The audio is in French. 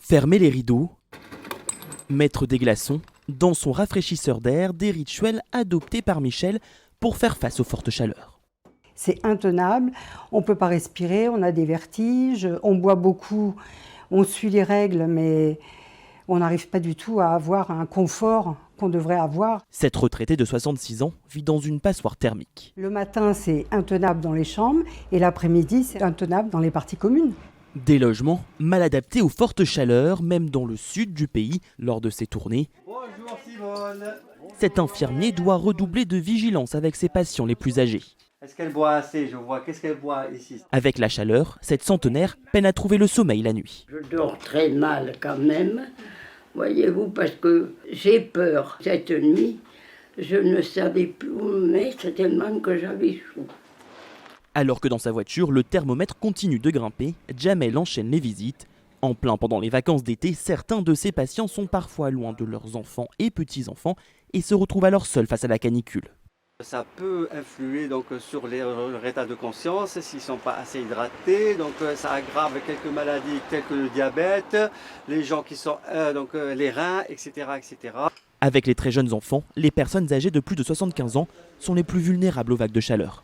Fermer les rideaux, mettre des glaçons, dans son rafraîchisseur d'air, des rituels adoptés par Michel pour faire face aux fortes chaleurs. C'est intenable, on ne peut pas respirer, on a des vertiges, on boit beaucoup, on suit les règles, mais on n'arrive pas du tout à avoir un confort qu'on devrait avoir. Cette retraitée de 66 ans vit dans une passoire thermique. Le matin, c'est intenable dans les chambres et l'après-midi, c'est intenable dans les parties communes. Des logements mal adaptés aux fortes chaleurs, même dans le sud du pays, lors de ses tournées. Bonjour Simone. Cet infirmier doit redoubler de vigilance avec ses patients les plus âgés. Est-ce qu'elle boit assez? Je vois. Qu'est-ce qu'elle boit ici? Avec la chaleur, cette centenaire peine à trouver le sommeil la nuit. Je dors très mal quand même, voyez-vous, parce que j'ai peur. Cette nuit, je ne savais plus où me mettre tellement que j'avais chaud. Alors que dans sa voiture, le thermomètre continue de grimper, Jamel enchaîne les visites. En plein pendant les vacances d'été, certains de ses patients sont parfois loin de leurs enfants et petits-enfants et se retrouvent alors seuls face à la canicule. Ça peut influer donc sur leur état de conscience s'ils ne sont pas assez hydratés. Donc ça aggrave quelques maladies telles que le diabète, les gens qui sont les reins, etc., etc. Avec les très jeunes enfants, les personnes âgées de plus de 75 ans sont les plus vulnérables aux vagues de chaleur.